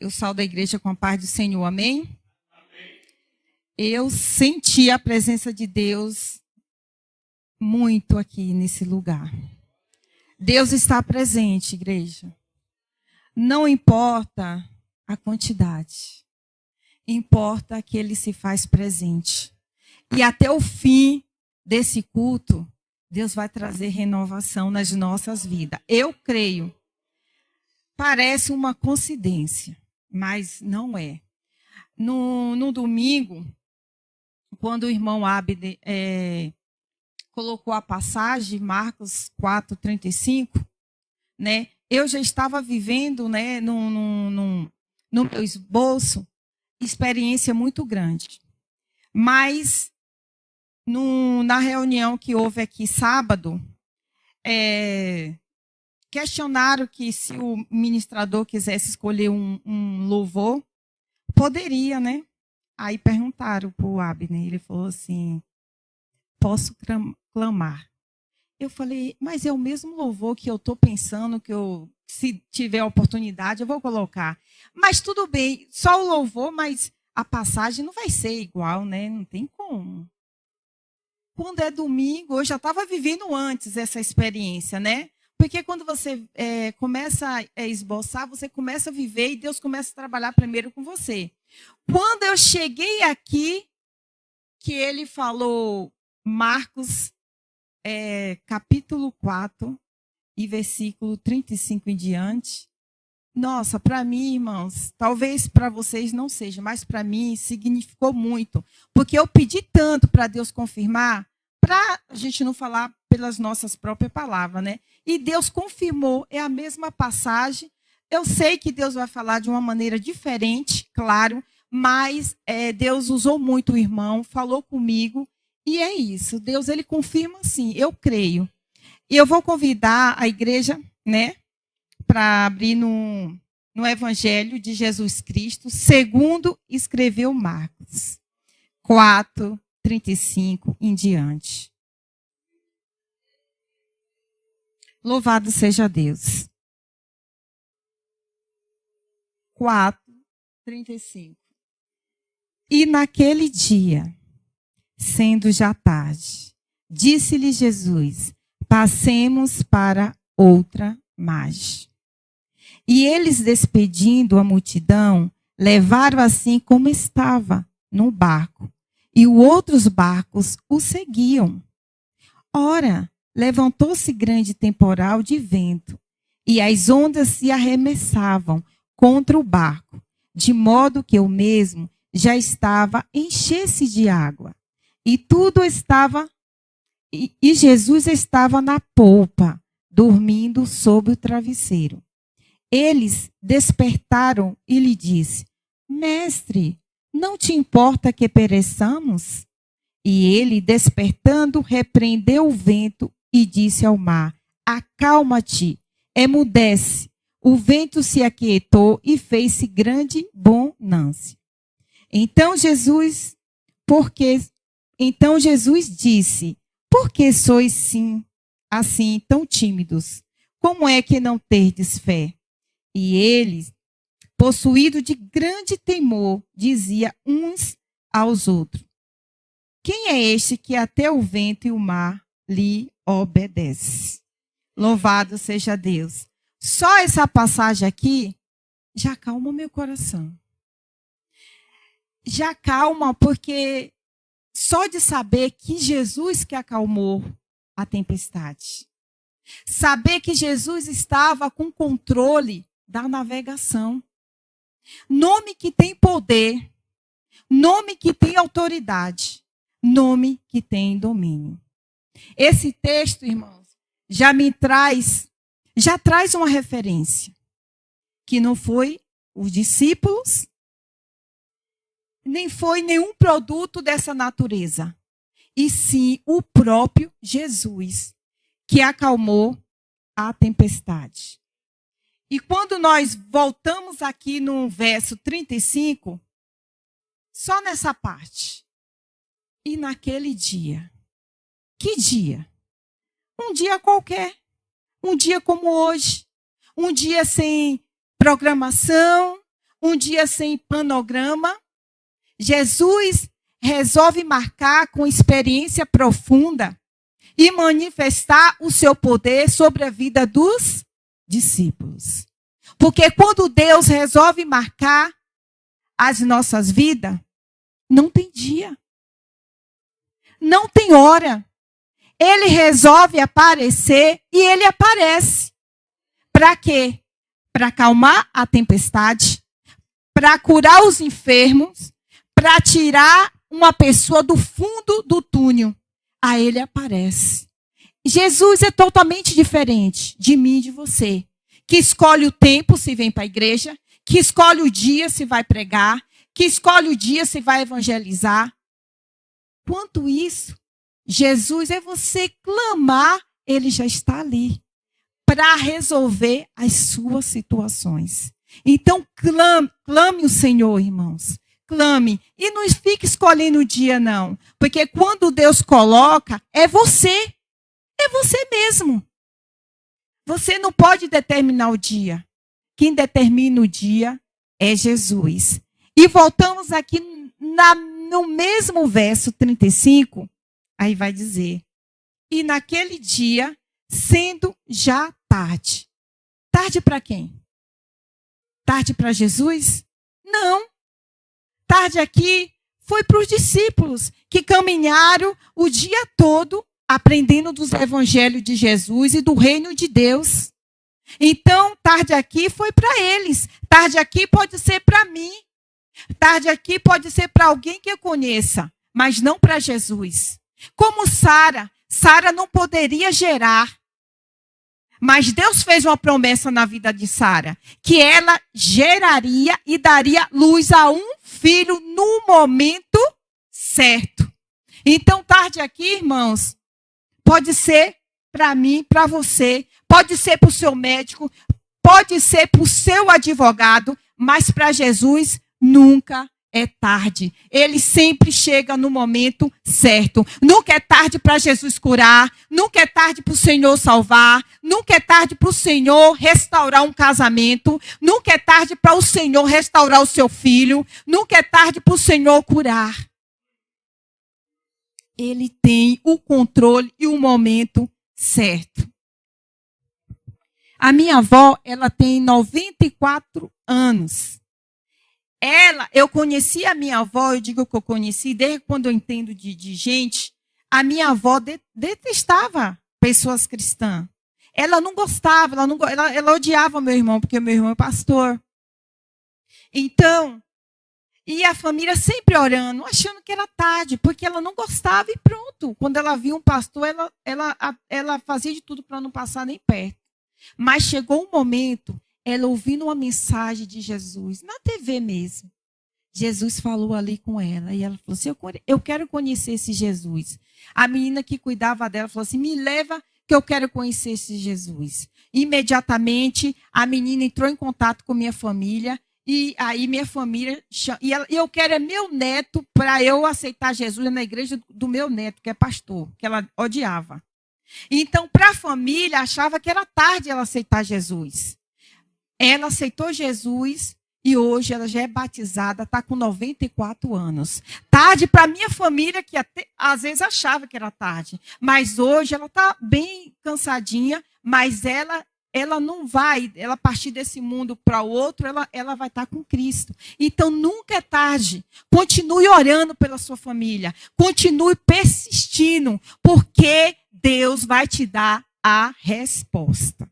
Eu saio da igreja com a paz do Senhor, amém? Eu senti a presença de Deus muito aqui nesse lugar. Deus está presente, igreja. Não importa a quantidade, importa que Ele se faz presente. E até o fim desse culto, Deus vai trazer renovação nas nossas vidas. Eu creio. Parece uma coincidência, mas não é. No domingo, quando o irmão Abner colocou a passagem, Marcos 4:35, né? Eu já estava vivendo, né, no meu esboço, experiência muito grande. Mas, na reunião que houve aqui sábado, questionaram que se o ministrador quisesse escolher um louvor, poderia, né? Aí perguntaram para o Abner, ele falou assim, posso clamar? Eu falei, mas é o mesmo louvor que eu estou pensando, que eu, se tiver a oportunidade, eu vou colocar. Mas tudo bem, só o louvor, mas a passagem não vai ser igual, né? Não tem como. Quando é domingo, eu já estava vivendo antes essa experiência, né? Porque quando você começa a esboçar, você começa a viver e Deus começa a trabalhar primeiro com você. Quando eu cheguei aqui, que ele falou Marcos capítulo 4 e versículo 35 em diante. Nossa, para mim, irmãos, talvez para vocês não seja, mas para mim significou muito. Porque eu pedi tanto para Deus confirmar, para a gente não falar pelas nossas próprias palavras, né? E Deus confirmou, é a mesma passagem. Eu sei que Deus vai falar de uma maneira diferente, claro, mas Deus usou muito o irmão, falou comigo, e é isso. Deus, ele confirma sim, eu creio. E eu vou convidar a igreja, né, para abrir no Evangelho de Jesus Cristo, segundo escreveu Marcos 4:35 em diante. Louvado seja Deus. 4:35. E naquele dia, sendo já tarde, disse-lhe Jesus, passemos para outra margem. E eles, despedindo a multidão, levaram assim como estava, no barco. E os outros barcos o seguiam. Ora, levantou-se grande temporal de vento, e as ondas se arremessavam contra o barco, de modo que o mesmo já estava encher-se de água. E tudo estava, e Jesus estava na polpa, dormindo sob o travesseiro. Eles despertaram e lhe disse, Mestre, não te importa que pereçamos? E ele, despertando, repreendeu o vento e disse ao mar, acalma-te, emudece. O vento se aquietou e fez-se grande bonança. Então Jesus disse, por que sois assim tão tímidos? Como é que não terdes fé? E eles, possuídos de grande temor, diziam uns aos outros, quem é este que até o vento e o mar lhe obedece? Louvado seja Deus. Só essa passagem aqui já acalma o meu coração. Já acalma, porque só de saber que Jesus que acalmou a tempestade. Saber que Jesus estava com controle da navegação. Nome que tem poder. Nome que tem autoridade. Nome que tem domínio. Esse texto, irmãos, já traz uma referência. Que não foi os discípulos, nem foi nenhum produto dessa natureza. E sim o próprio Jesus, que acalmou a tempestade. E quando nós voltamos aqui no verso 35, só nessa parte. E naquele dia. Que dia? Um dia qualquer. Um dia como hoje. Um dia sem programação. um dia sem planograma, Jesus resolve marcar com experiência profunda e manifestar o seu poder sobre a vida dos discípulos. Porque quando Deus resolve marcar as nossas vidas, não tem dia, não tem hora. Ele resolve aparecer e ele aparece. Para quê? Para acalmar a tempestade, para curar os enfermos, para tirar uma pessoa do fundo do túnel. Aí ele aparece. Jesus é totalmente diferente de mim e de você, que escolhe o tempo se vem para a igreja, que escolhe o dia se vai pregar, que escolhe o dia se vai evangelizar. Quanto isso, Jesus é você clamar, ele já está ali para resolver as suas situações. Então, clame o Senhor, irmãos. Clame. E não fique escolhendo o dia, não. Porque quando Deus coloca, é você. É você mesmo. Você não pode determinar o dia. Quem determina o dia é Jesus. E voltamos aqui no mesmo verso 35. Aí vai dizer: e naquele dia, sendo já tarde. Tarde para quem? Tarde para Jesus? Não. Tarde aqui foi para os discípulos que caminharam o dia todo aprendendo dos evangelhos de Jesus e do reino de Deus. Então, tarde aqui foi para eles. Tarde aqui pode ser para mim. Tarde aqui pode ser para alguém que eu conheça, mas não para Jesus. Como Sara. Sara não poderia gerar. Mas Deus fez uma promessa na vida de Sara, que ela geraria e daria luz a um filho no momento certo. Então, tarde aqui, irmãos, pode ser para mim, para você, pode ser para o seu médico, pode ser para o seu advogado, mas para Jesus nunca é tarde. Ele sempre chega no momento certo. Nunca é tarde para Jesus curar. Nunca é tarde para o Senhor salvar. Nunca é tarde para o Senhor restaurar um casamento. Nunca é tarde para o Senhor restaurar o seu filho. Nunca é tarde para o Senhor curar. Ele tem o controle e o momento certo. A minha avó, ela tem 94 anos. Eu conheci a minha avó, eu digo que eu conheci desde quando eu entendo de gente. A minha avó detestava pessoas cristãs. Ela não gostava, ela odiava meu irmão, porque meu irmão é pastor. Então, e a família sempre orando, achando que era tarde, porque ela não gostava e pronto. Quando ela via um pastor, ela fazia de tudo para não passar nem perto. Mas chegou um momento, ela ouvindo uma mensagem de Jesus, na TV mesmo. Jesus falou ali com ela, e ela falou assim, eu quero conhecer esse Jesus. A menina que cuidava dela falou assim, me leva que eu quero conhecer esse Jesus. Imediatamente, a menina entrou em contato com minha família, e aí minha família, e eu quero meu neto para eu aceitar Jesus na igreja do meu neto, que é pastor, que ela odiava. Então, para a família, achava que era tarde ela aceitar Jesus. Ela aceitou Jesus e hoje ela já é batizada, está com 94 anos. Tarde para a minha família, que até, às vezes achava que era tarde. Mas hoje ela está bem cansadinha, mas ela não vai, ela partir desse mundo para o outro, ela vai estar com Cristo. Então nunca é tarde. Continue orando pela sua família. Continue persistindo, porque Deus vai te dar a resposta.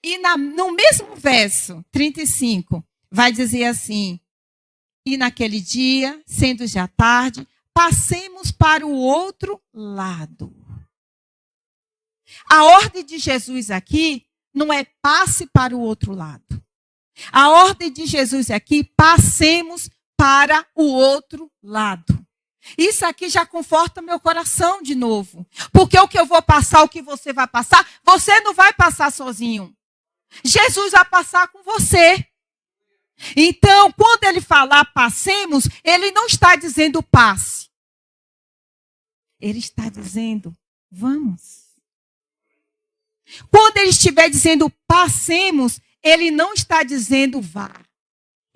E no mesmo verso, 35, vai dizer assim, e naquele dia, sendo já tarde, passemos para o outro lado. A ordem de Jesus aqui não é passe para o outro lado. A ordem de Jesus aqui, passemos para o outro lado. Isso aqui já conforta meu coração de novo. Porque o que eu vou passar, o que você vai passar, você não vai passar sozinho. Jesus vai passar com você. Então, quando ele falar passemos, ele não está dizendo passe. Ele está dizendo vamos. Quando ele estiver dizendo passemos, ele não está dizendo vá.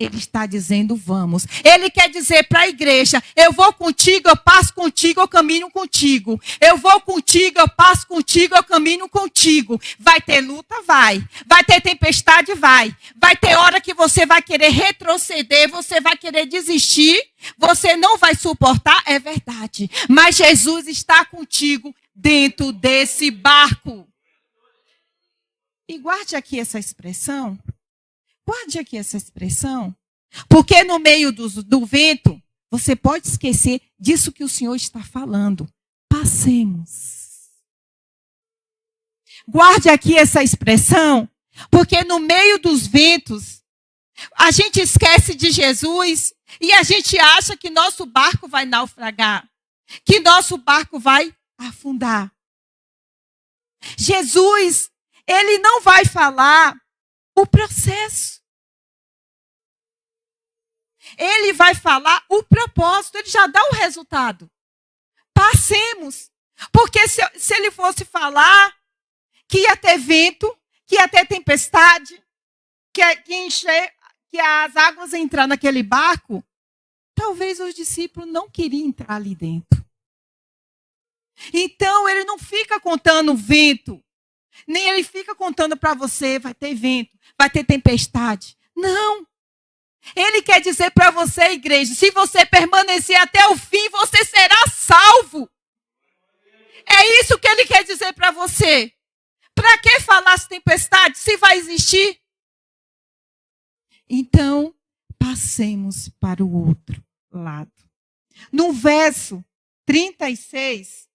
Ele está dizendo, vamos. Ele quer dizer para a igreja, eu vou contigo, eu passo contigo, eu caminho contigo. Eu vou contigo, eu passo contigo, eu caminho contigo. Vai ter luta? Vai. Vai ter tempestade? Vai. Vai ter hora que você vai querer retroceder, você vai querer desistir, você não vai suportar, é verdade. Mas Jesus está contigo dentro desse barco. E guarde aqui essa expressão. Guarde aqui essa expressão, porque no meio do vento, você pode esquecer disso que o Senhor está falando. Passemos. Guarde aqui essa expressão, porque no meio dos ventos, a gente esquece de Jesus e a gente acha que nosso barco vai naufragar, que nosso barco vai afundar. Jesus, ele não vai falar o processo. Ele vai falar o propósito, ele já dá o resultado. Passemos. Porque se ele fosse falar que ia ter vento, que ia ter tempestade, que as águas iam entrar naquele barco, talvez os discípulos não queriam entrar ali dentro. Então, ele não fica contando o vento, nem ele fica contando para você, vai ter vento, vai ter tempestade. Não. Ele quer dizer para você, igreja, se você permanecer até o fim, você será salvo. É isso que ele quer dizer para você. Para que falar se tempestade, se vai existir? Então, passemos para o outro lado. No verso 36,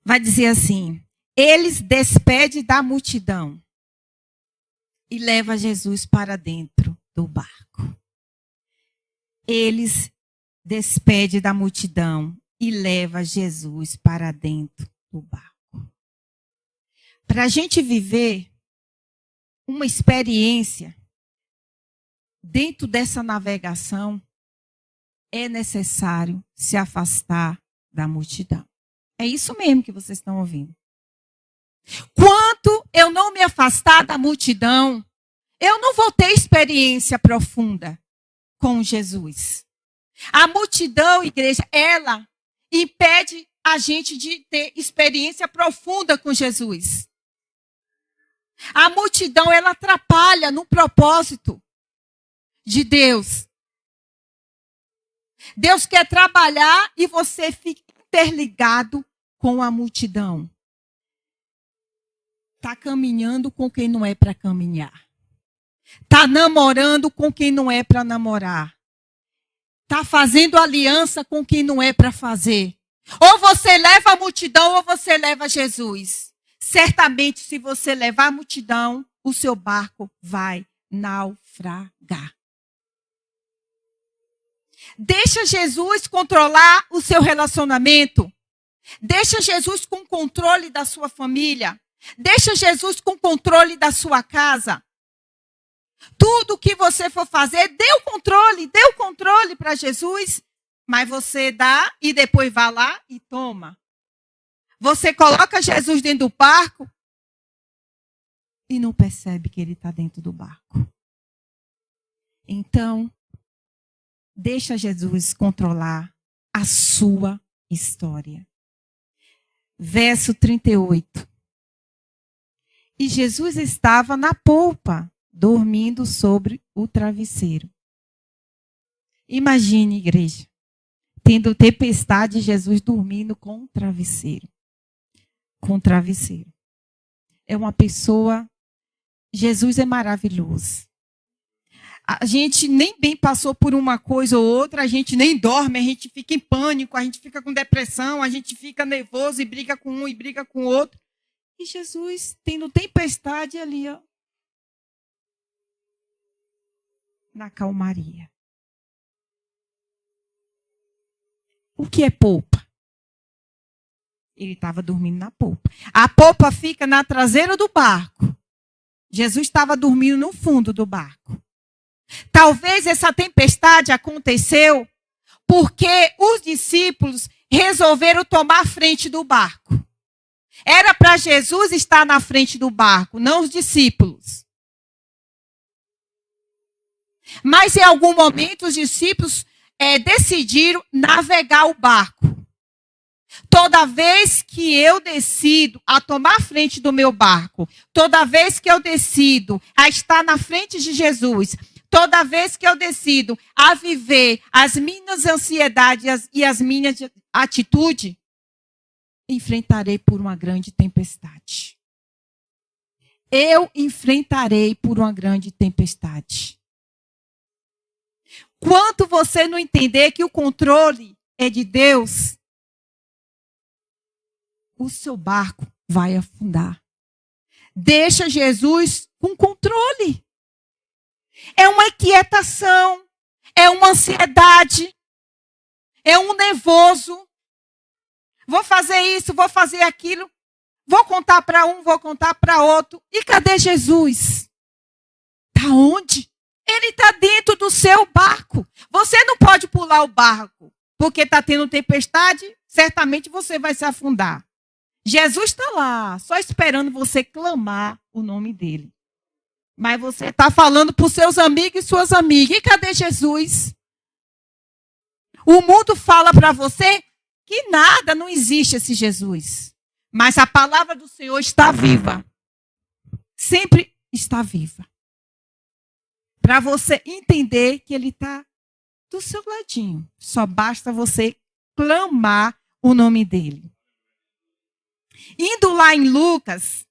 vai dizer assim: eles despedem da multidão e leva Jesus para dentro do barco. Eles despedem da multidão e leva Jesus para dentro do barco. Para a gente viver uma experiência dentro dessa navegação, é necessário se afastar da multidão. É isso mesmo que vocês estão ouvindo. Quanto eu não me afastar da multidão, eu não vou ter experiência profunda com Jesus. A multidão, igreja, ela impede a gente de ter experiência profunda com Jesus. A multidão, ela atrapalha no propósito de Deus. Deus quer trabalhar e você fica interligado com a multidão. Está caminhando com quem não é para caminhar. Está namorando com quem não é para namorar. Está fazendo aliança com quem não é para fazer. Ou você leva a multidão ou você leva Jesus. Certamente, se você levar a multidão, o seu barco vai naufragar. Deixa Jesus controlar o seu relacionamento. Deixa Jesus com controle da sua família. Deixa Jesus com controle da sua casa. Tudo que você for fazer, dê o controle para Jesus, mas você dá e depois vai lá e toma. Você coloca Jesus dentro do barco e não percebe que ele está dentro do barco. Então, deixa Jesus controlar a sua história. Verso 38. E Jesus estava na polpa, dormindo sobre o travesseiro. Imagine, igreja, tendo tempestade, Jesus dormindo com um travesseiro. Com um travesseiro. É uma pessoa... Jesus é maravilhoso. A gente nem bem passou por uma coisa ou outra, a gente nem dorme, a gente fica em pânico, a gente fica com depressão, a gente fica nervoso e briga com um e briga com o outro. E Jesus tendo tempestade ali, ó, na calmaria. O que é polpa? Ele estava dormindo na polpa. A polpa fica na traseira do barco. Jesus estava dormindo no fundo do barco. Talvez essa tempestade aconteceu porque os discípulos resolveram tomar a frente do barco. Era para Jesus estar na frente do barco, não os discípulos. Mas em algum momento os discípulos decidiram navegar o barco. Toda vez que eu decido a tomar a frente do meu barco, toda vez que eu decido a estar na frente de Jesus, toda vez que eu decido a viver as minhas ansiedades e as minhas atitudes, enfrentarei por uma grande tempestade. Eu enfrentarei por uma grande tempestade. Quanto você não entender que o controle é de Deus, o seu barco vai afundar. Deixa Jesus com controle. É uma inquietação, é uma ansiedade, é um nervoso. Vou fazer isso, vou fazer aquilo. Vou contar para um, vou contar para outro. E cadê Jesus? Está onde? Ele está dentro do seu barco. Você não pode pular o barco, porque está tendo tempestade, certamente você vai se afundar. Jesus está lá, só esperando você clamar o nome dele. Mas você está falando para os seus amigos e suas amigas. E cadê Jesus? O mundo fala para você que nada, não existe esse Jesus. Mas a palavra do Senhor está viva. Sempre está viva. Para você entender que ele está do seu ladinho. Só basta você clamar o nome dele. Indo lá em Lucas,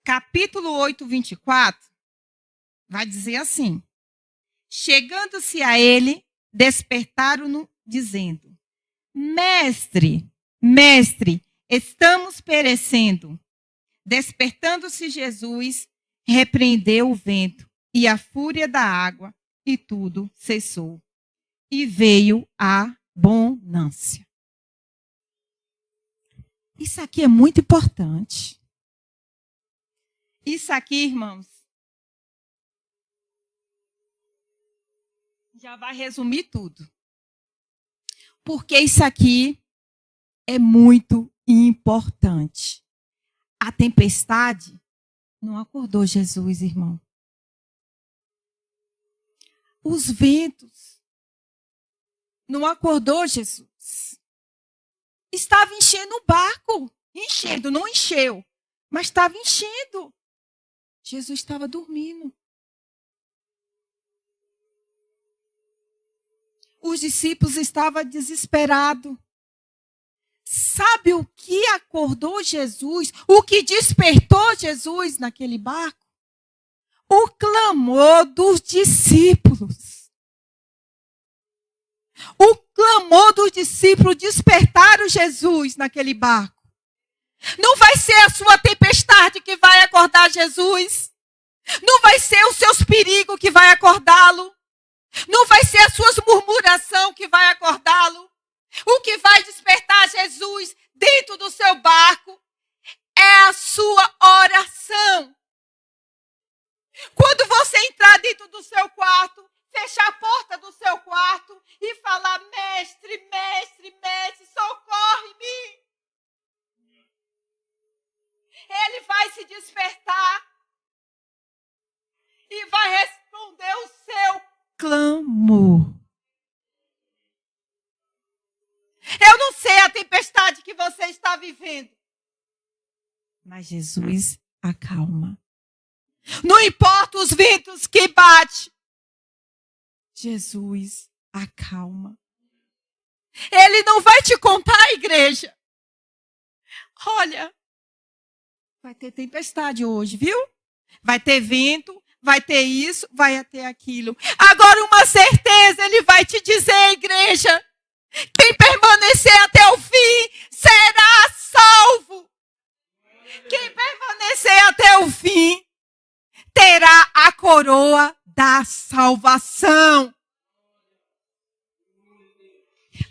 capítulo 8, 24, vai dizer assim: chegando-se a ele, despertaram-no, dizendo: Mestre, mestre, estamos perecendo. Despertando-se Jesus, repreendeu o vento e a fúria da água, e tudo cessou. E veio a bonança. Isso aqui é muito importante. Isso aqui, irmãos, já vai resumir tudo. Porque isso aqui é muito importante. A tempestade não acordou Jesus, irmão. Os ventos não acordou Jesus. Estava enchendo o barco. Enchendo, não encheu. Mas estava enchendo. Jesus estava dormindo. Os discípulos estavam desesperados. Sabe o que acordou Jesus? O que despertou Jesus naquele barco? O clamor dos discípulos. O clamor dos discípulos despertaram Jesus naquele barco. Não vai ser a sua tempestade que vai acordar Jesus. Não vai ser os seus perigos que vai acordá-lo. Não vai ser as suas murmurações que vai acordá-lo. O que vai despertar Jesus dentro do seu barco é a sua oração. Quando você entrar dentro do seu quarto, fechar a porta do seu quarto e falar: mestre, mestre, mestre, socorre-me. Ele vai se despertar e vai responder o seu clamor. Eu não sei a tempestade que você está vivendo, mas Jesus acalma. Não importa os ventos que batem, Jesus acalma. Ele não vai te contar, igreja: olha, vai ter tempestade hoje, viu? Vai ter vento, vai ter isso, vai ter aquilo. Agora, uma certeza, ele vai te dizer, igreja: quem permanecer até o fim será salvo. Quem permanecer até o fim terá a coroa da salvação.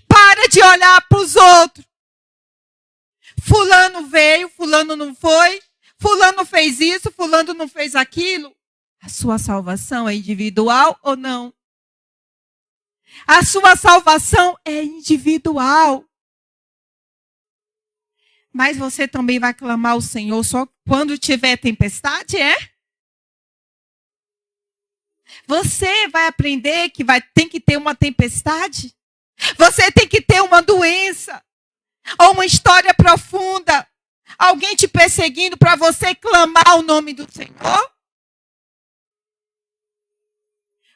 Para de olhar para os outros. Fulano veio, fulano não foi. Fulano fez isso, fulano não fez aquilo. A sua salvação é individual ou não? A sua salvação é individual. Mas você também vai clamar ao Senhor só quando tiver tempestade, é? Você vai aprender que tem que ter uma tempestade? Você tem que ter uma doença ou uma história profunda, alguém te perseguindo para você clamar o nome do Senhor?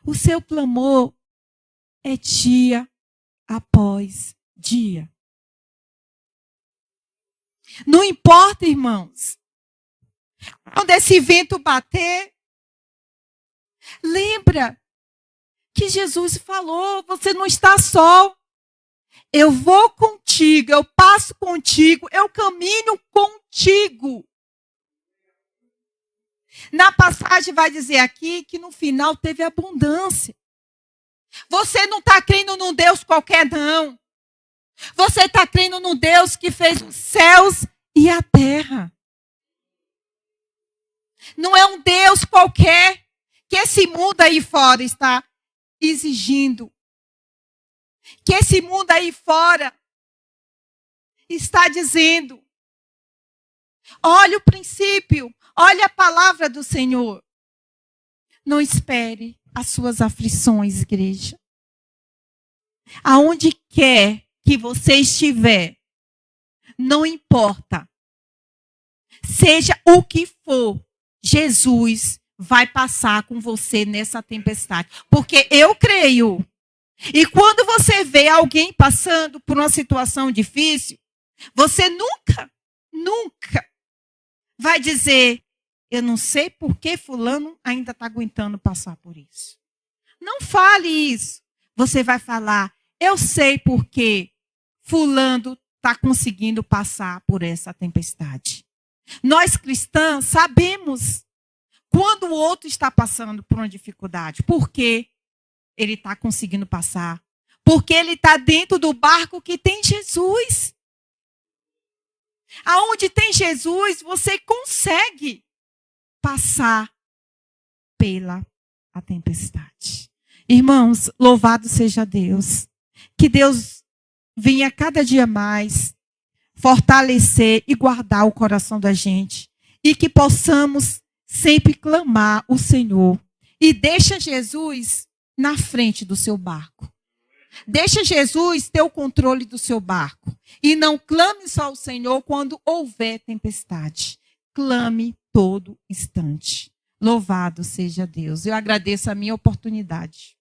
O seu clamor é dia após dia. Não importa, irmãos. Quando esse vento bater, lembra que Jesus falou, você não está só. Eu vou contigo, eu passo contigo, eu caminho contigo. Na passagem vai dizer aqui que no final teve abundância. Você não está crendo num Deus qualquer, não. Você está crendo num Deus que fez os céus e a terra. Não é um Deus qualquer que esse mundo aí fora está exigindo. Que esse mundo aí fora está dizendo. Olha o princípio, olha a palavra do Senhor. Não espere as suas aflições, igreja. Aonde quer que você estiver, não importa. Seja o que for, Jesus vai passar com você nessa tempestade. Porque eu creio. E quando você vê alguém passando por uma situação difícil, você nunca vai dizer, eu não sei por que fulano ainda está aguentando passar por isso. Não fale isso. Você vai falar, eu sei por que fulano está conseguindo passar por essa tempestade. Nós cristãos sabemos quando o outro está passando por uma dificuldade. Por que ele está conseguindo passar? Porque ele está dentro do barco que tem Jesus. Aonde tem Jesus, você consegue passar pela a tempestade. Irmãos, louvado seja Deus. Que Deus venha cada dia mais fortalecer e guardar o coração da gente. E que possamos sempre clamar o Senhor. E deixa Jesus na frente do seu barco. Deixa Jesus ter o controle do seu barco. E não clame só ao Senhor quando houver tempestade. Clame todo instante. Louvado seja Deus. Eu agradeço a minha oportunidade.